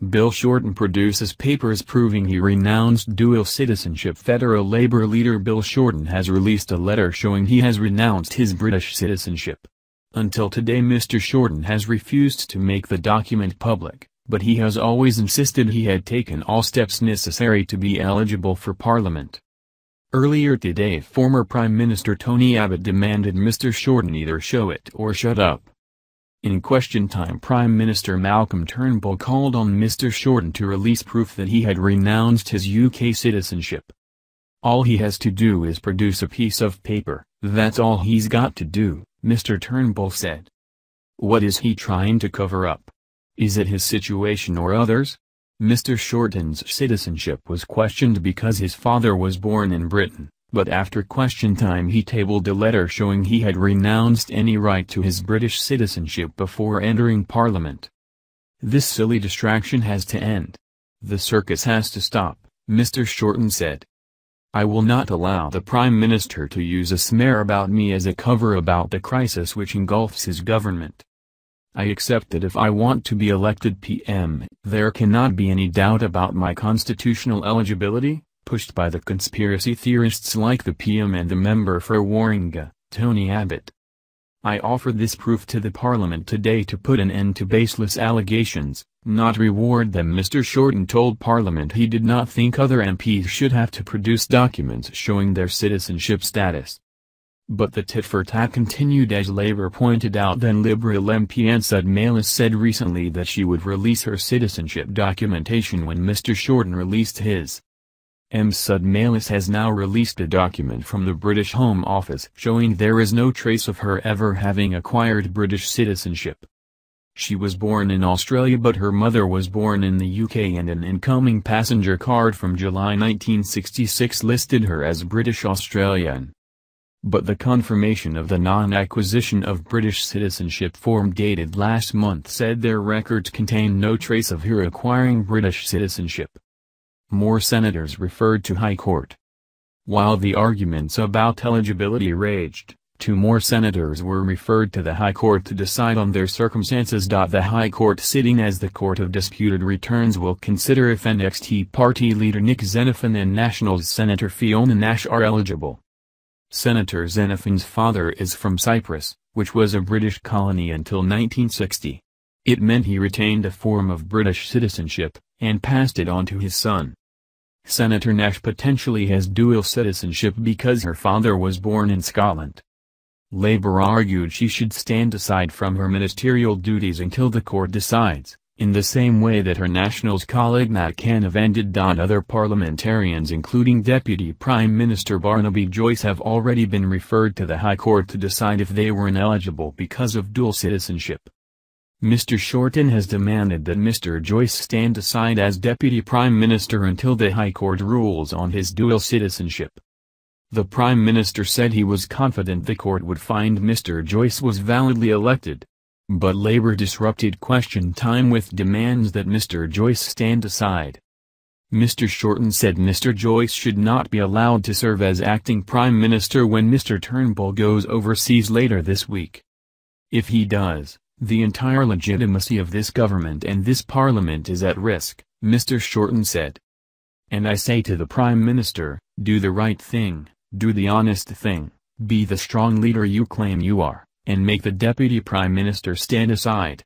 Bill Shorten produces papers proving he renounced dual citizenship. Federal Labor leader Bill Shorten has released a letter showing he has renounced his British citizenship. Until today Mr. Shorten has refused to make the document public, but he has always insisted he had taken all steps necessary to be eligible for Parliament. Earlier today former Prime Minister Tony Abbott demanded Mr. Shorten either show it or shut up. In Question Time, Prime Minister Malcolm Turnbull called on Mr. Shorten to release proof that he had renounced his UK citizenship. All he has to do is produce a piece of paper, that's all he's got to do, Mr. Turnbull said. What is he trying to cover up? Is it his situation or others? Mr. Shorten's citizenship was questioned because his father was born in Britain. But after Question Time he tabled a letter showing he had renounced any right to his British citizenship before entering Parliament. This silly distraction has to end. The circus has to stop, Mr. Shorten said. I will not allow the Prime Minister to use a smear about me as a cover about the crisis which engulfs his government. I accept that if I want to be elected PM, there cannot be any doubt about my constitutional eligibility, pushed by the conspiracy theorists like the PM and the member for Warringah, Tony Abbott. I offer this proof to the Parliament today to put an end to baseless allegations, not reward them. Mr. Shorten told Parliament he did not think other MPs should have to produce documents showing their citizenship status. But the tit-for-tat continued as Labour pointed out. Then Liberal MP Ansud Maylis said recently that she would release her citizenship documentation when Mr. Shorten released his. Ansud Maylis has now released a document from the British Home Office showing there is no trace of her ever having acquired British citizenship. She was born in Australia but her mother was born in the UK, and an incoming passenger card from July 1966 listed her as British Australian. But the confirmation of the non-acquisition of British citizenship form dated last month said their records contain no trace of her acquiring British citizenship. More senators referred to High Court. While the arguments about eligibility raged, 2 more senators were referred to the High Court to decide on their circumstances. The High Court, sitting as the Court of Disputed Returns, will consider if NXT party leader Nick Xenophon and Nationals Senator Fiona Nash are eligible. Senator Xenophon's father is from Cyprus, which was a British colony until 1960. It meant he retained a form of British citizenship, and passed it on to his son. Senator Nash potentially has dual citizenship because her father was born in Scotland. Labour argued she should stand aside from her ministerial duties until the court decides, in the same way that her Nationals colleague Matt Canavan ended. Other parliamentarians including Deputy Prime Minister Barnaby Joyce have already been referred to the High Court to decide if they were ineligible because of dual citizenship. Mr. Shorten has demanded that Mr. Joyce stand aside as Deputy Prime Minister until the High Court rules on his dual citizenship. The Prime Minister said he was confident the court would find Mr. Joyce was validly elected. But Labour disrupted Question Time with demands that Mr. Joyce stand aside. Mr. Shorten said Mr. Joyce should not be allowed to serve as acting Prime Minister when Mr. Turnbull goes overseas later this week. If he does, the entire legitimacy of this government and this Parliament is at risk, Mr. Shorten said. And I say to the Prime Minister, do the right thing, do the honest thing, be the strong leader you claim you are, and make the Deputy Prime Minister stand aside.